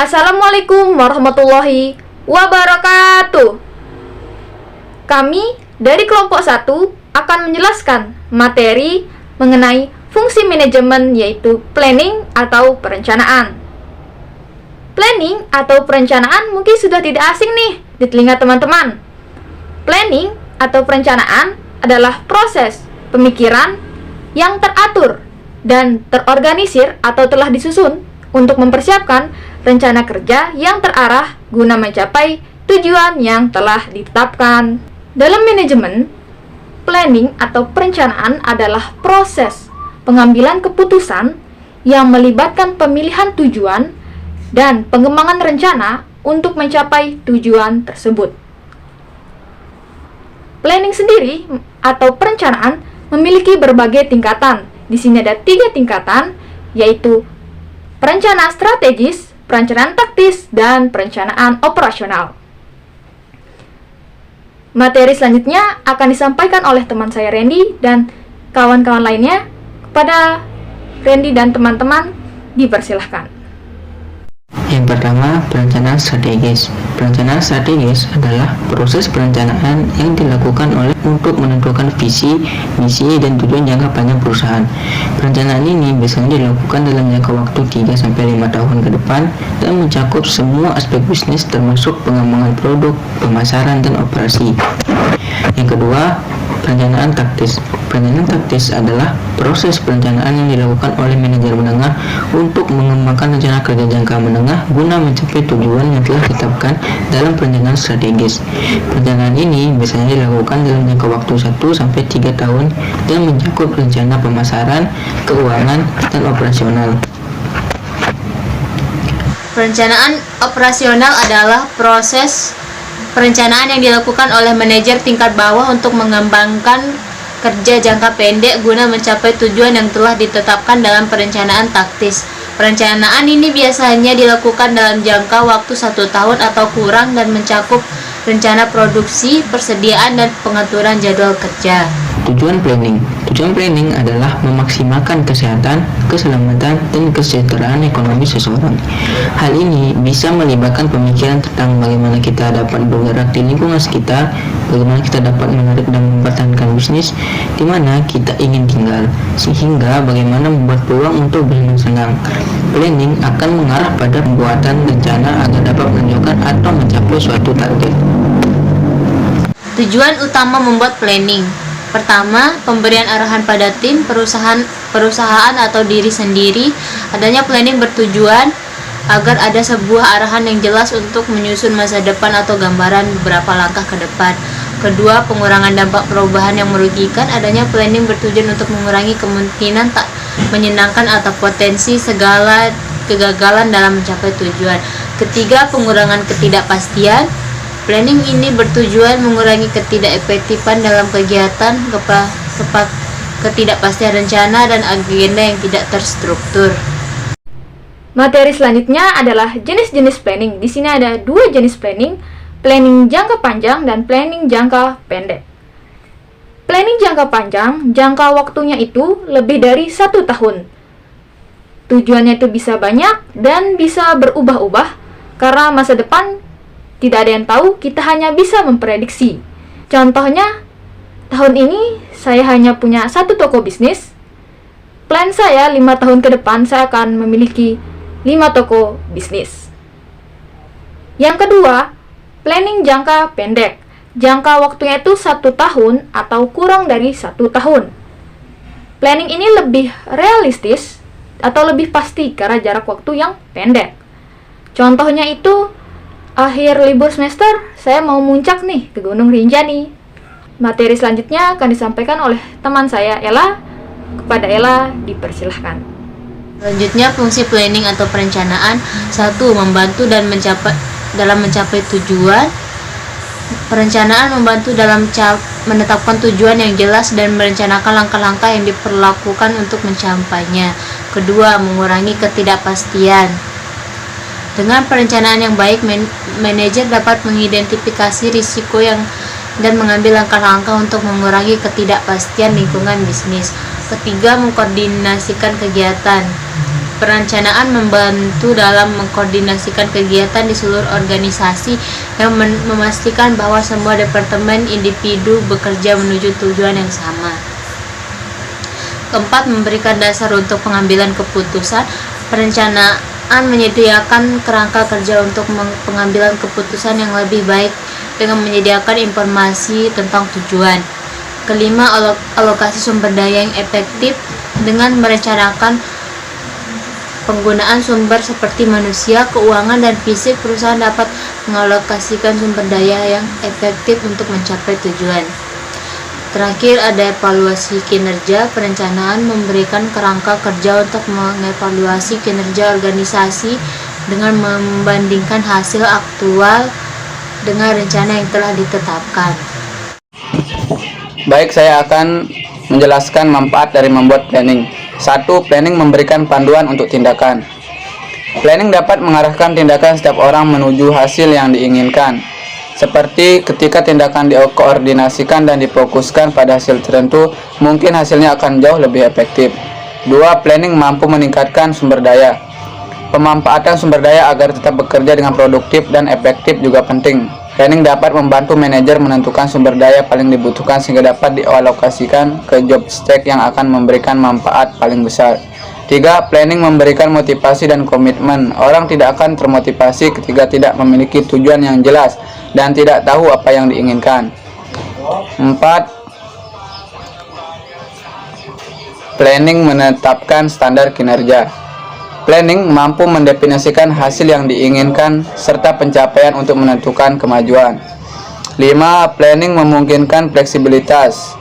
Assalamualaikum warahmatullahi wabarakatuh. Kami dari kelompok 1 akan menjelaskan materi mengenai fungsi manajemen, yaitu planning atau perencanaan. Planning atau perencanaan mungkin sudah tidak asing nih di telinga teman-teman. Planning atau perencanaan adalah proses pemikiran yang teratur dan terorganisir atau telah disusun untuk mempersiapkan rencana kerja yang terarah guna mencapai tujuan yang telah ditetapkan. Dalam manajemen, planning atau perencanaan adalah proses pengambilan keputusan yang melibatkan pemilihan tujuan dan pengembangan rencana untuk mencapai tujuan tersebut. Planning sendiri atau perencanaan memiliki berbagai tingkatan. Di sini ada 3 tingkatan, yaitu perencanaan strategis, perencanaan taktis, dan perencanaan operasional. Materi selanjutnya akan disampaikan oleh teman saya Randy dan kawan-kawan lainnya. Kepada Randy dan teman-teman, dipersilahkan. Yang pertama, perencanaan strategis. Perencanaan strategis adalah proses perencanaan yang dilakukan untuk menentukan visi, misi, dan tujuan jangka panjang perusahaan. Perencanaan ini biasanya dilakukan dalam jangka waktu 3-5 tahun ke depan dan mencakup semua aspek bisnis termasuk pengembangan produk, pemasaran, dan operasi. Yang kedua, perencanaan taktis. Perencanaan taktis adalah proses perencanaan yang dilakukan oleh manajer menengah untuk mengembangkan rencana kerja jangka menengah guna mencapai tujuan yang telah ditetapkan dalam perencanaan strategis. Perencanaan ini biasanya dilakukan dalam jangka waktu 1-3 tahun dan mencakup rencana pemasaran, keuangan, dan operasional. Perencanaan operasional adalah proses perencanaan yang dilakukan oleh manajer tingkat bawah untuk mengembangkan kerja jangka pendek guna mencapai tujuan yang telah ditetapkan dalam perencanaan taktis. Perencanaan ini biasanya dilakukan dalam jangka waktu 1 tahun atau kurang dan mencakup rencana produksi, persediaan, dan pengaturan jadwal kerja. Tujuan planning. Tujuan planning adalah memaksimalkan kesehatan, keselamatan, dan kesejahteraan ekonomi seseorang. Hal ini bisa melibatkan pemikiran tentang bagaimana kita dapat bergerak di lingkungan sekitar, bagaimana kita dapat menarik dan mempertahankan bisnis di mana kita ingin tinggal, sehingga bagaimana membuat peluang untuk bersenang-senang. Planning akan mengarah pada pembuatan rencana agar dapat menunjukkan atau mencapai suatu target. Tujuan utama membuat planning. Pertama, pemberian arahan pada tim, perusahaan atau diri sendiri. Adanya planning bertujuan agar ada sebuah arahan yang jelas untuk menyusun masa depan atau gambaran beberapa langkah ke depan. Kedua, pengurangan dampak perubahan yang merugikan. Adanya planning bertujuan untuk mengurangi kemungkinan tak menyenangkan atau potensi segala kegagalan dalam mencapai tujuan. Ketiga, pengurangan ketidakpastian. Planning ini bertujuan mengurangi ketidakefektifan dalam kegiatan, ketidakpastian rencana, dan agenda yang tidak terstruktur. Materi selanjutnya adalah jenis-jenis planning. Di sini ada 2 jenis planning, planning jangka panjang dan planning jangka pendek. Planning jangka panjang, jangka waktunya itu lebih dari 1 tahun. Tujuannya itu bisa banyak dan bisa berubah-ubah karena masa depan tidak ada yang tahu, kita hanya bisa memprediksi. Contohnya, tahun ini saya hanya punya 1 toko bisnis. Plan saya 5 tahun ke depan saya akan memiliki 5 toko bisnis. Yang kedua, planning jangka pendek. Jangka waktunya itu 1 tahun atau kurang dari 1 tahun. Planning ini lebih realistis atau lebih pasti karena jarak waktu yang pendek. Contohnya itu, akhir libur semester, saya mau muncak nih ke Gunung Rinjani. Materi selanjutnya akan disampaikan oleh teman saya, Ella. Kepada Ella, dipersilahkan. Selanjutnya, fungsi planning atau perencanaan. 1. Membantu dalam mencapai tujuan. Perencanaan membantu dalam menetapkan tujuan yang jelas dan merencanakan langkah-langkah yang diperlakukan untuk mencapainya. Kedua, mengurangi ketidakpastian. Dengan perencanaan yang baik, manajer dapat mengidentifikasi risiko dan mengambil langkah-langkah untuk mengurangi ketidakpastian lingkungan bisnis. Ketiga, mengkoordinasikan kegiatan. Perencanaan membantu dalam mengkoordinasikan kegiatan di seluruh organisasi yang memastikan bahwa semua departemen individu bekerja menuju tujuan yang sama. Keempat, memberikan dasar untuk pengambilan keputusan. Perencanaan menyediakan kerangka kerja untuk pengambilan keputusan yang lebih baik dengan menyediakan informasi tentang tujuan. Kelima, alokasi sumber daya yang efektif. Dengan merencanakan penggunaan sumber seperti manusia, keuangan, dan fisik, perusahaan dapat mengalokasikan sumber daya yang efektif untuk mencapai tujuan. Terakhir, ada evaluasi kinerja. Perencanaan memberikan kerangka kerja untuk mengevaluasi kinerja organisasi dengan membandingkan hasil aktual dengan rencana yang telah ditetapkan. Baik, saya akan menjelaskan manfaat dari membuat planning. 1. Planning memberikan panduan untuk tindakan. Planning dapat mengarahkan tindakan setiap orang menuju hasil yang diinginkan. Seperti ketika tindakan dikoordinasikan dan difokuskan pada hasil tertentu, mungkin hasilnya akan jauh lebih efektif. 2. Planning mampu meningkatkan sumber daya. Pemanfaatan sumber daya agar tetap bekerja dengan produktif dan efektif juga penting. Planning dapat membantu manajer menentukan sumber daya paling dibutuhkan sehingga dapat dialokasikan ke job stack yang akan memberikan manfaat paling besar. 3. Planning memberikan motivasi dan komitmen. Orang tidak akan termotivasi ketika tidak memiliki tujuan yang jelas dan tidak tahu apa yang diinginkan. 4. Planning menetapkan standar kinerja. Planning mampu mendefinisikan hasil yang diinginkan serta pencapaian untuk menentukan kemajuan. 5. Planning memungkinkan fleksibilitas.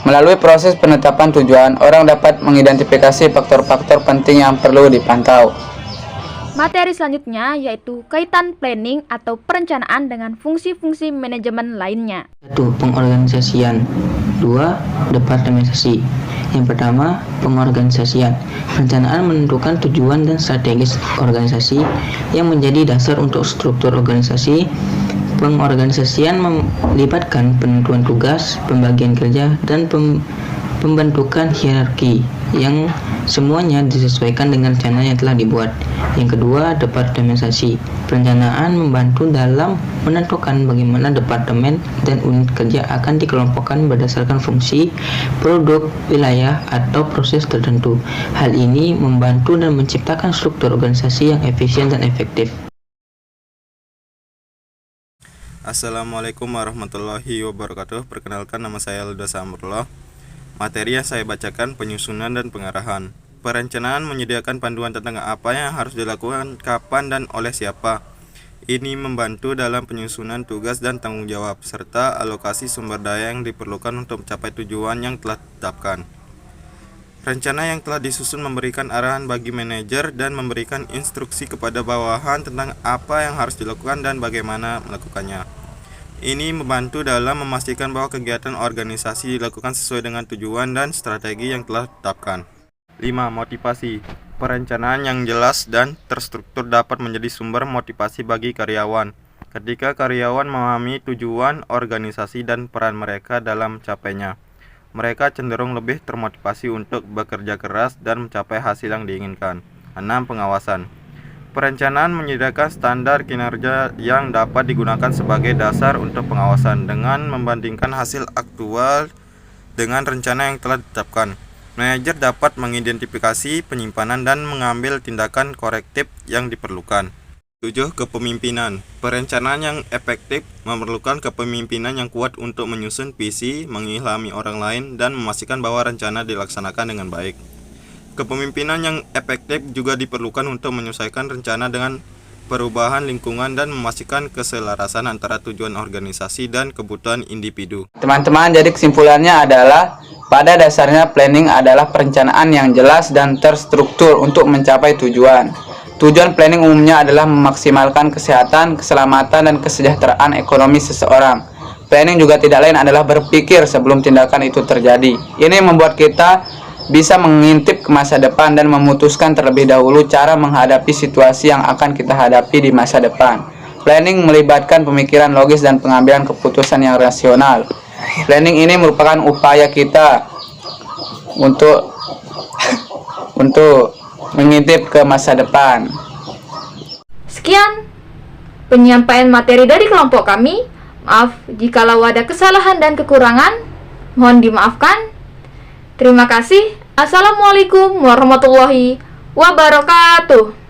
Melalui proses penetapan tujuan, orang dapat mengidentifikasi faktor-faktor penting yang perlu dipantau. Materi selanjutnya yaitu kaitan planning atau perencanaan dengan fungsi-fungsi manajemen lainnya. 1. Pengorganisasian. 2. Departementasi. Yang pertama, pengorganisasian. Perencanaan menentukan tujuan dan strategis organisasi yang menjadi dasar untuk struktur organisasi. Pengorganisasian melibatkan penentuan tugas, pembagian kerja, dan pembentukan hierarki yang semuanya disesuaikan dengan rencana yang telah dibuat. Yang kedua, departementasi. Perencanaan membantu dalam menentukan bagaimana departemen dan unit kerja akan dikelompokkan berdasarkan fungsi, produk, wilayah, atau proses tertentu. Hal ini membantu dan menciptakan struktur organisasi yang efisien dan efektif. Assalamualaikum warahmatullahi wabarakatuh. Perkenalkan, nama saya Aldo Samurloh. Materi yang saya bacakan penyusunan dan pengarahan. Perencanaan menyediakan panduan tentang apa yang harus dilakukan, kapan, dan oleh siapa. Ini membantu dalam penyusunan tugas dan tanggung jawab, serta alokasi sumber daya yang diperlukan untuk mencapai tujuan yang telah ditetapkan. Rencana yang telah disusun memberikan arahan bagi manajer dan memberikan instruksi kepada bawahan tentang apa yang harus dilakukan dan bagaimana melakukannya. Ini membantu dalam memastikan bahwa kegiatan organisasi dilakukan sesuai dengan tujuan dan strategi yang telah ditetapkan. 5. Motivasi. Perencanaan yang jelas dan terstruktur dapat menjadi sumber motivasi bagi karyawan. Ketika karyawan memahami tujuan organisasi dan peran mereka dalam mencapainya, mereka cenderung lebih termotivasi untuk bekerja keras dan mencapai hasil yang diinginkan. 6. Pengawasan. Perencanaan menyediakan standar kinerja yang dapat digunakan sebagai dasar untuk pengawasan dengan membandingkan hasil aktual dengan rencana yang telah ditetapkan. Manajer dapat mengidentifikasi penyimpanan dan mengambil tindakan korektif yang diperlukan. 7. Kepemimpinan. Perencanaan yang efektif memerlukan kepemimpinan yang kuat untuk menyusun visi, mengilhami orang lain, dan memastikan bahwa rencana dilaksanakan dengan baik. Kepemimpinan yang efektif juga diperlukan untuk menyesuaikan rencana dengan perubahan lingkungan dan memastikan keselarasan antara tujuan organisasi dan kebutuhan individu. Teman-teman, jadi kesimpulannya adalah pada dasarnya planning adalah perencanaan yang jelas dan terstruktur untuk mencapai tujuan. Tujuan planning umumnya adalah memaksimalkan kesehatan, keselamatan, dan kesejahteraan ekonomi seseorang. Planning juga tidak lain adalah berpikir sebelum tindakan itu terjadi. Ini membuat kita bisa mengintip ke masa depan dan memutuskan terlebih dahulu cara menghadapi situasi yang akan kita hadapi di masa depan. Planning melibatkan pemikiran logis dan pengambilan keputusan yang rasional. Planning ini merupakan upaya kita untuk mengintip ke masa depan. Sekian penyampaian materi dari kelompok kami. Maaf jikalau ada kesalahan dan kekurangan, mohon dimaafkan. Terima kasih. Assalamualaikum warahmatullahi wabarakatuh.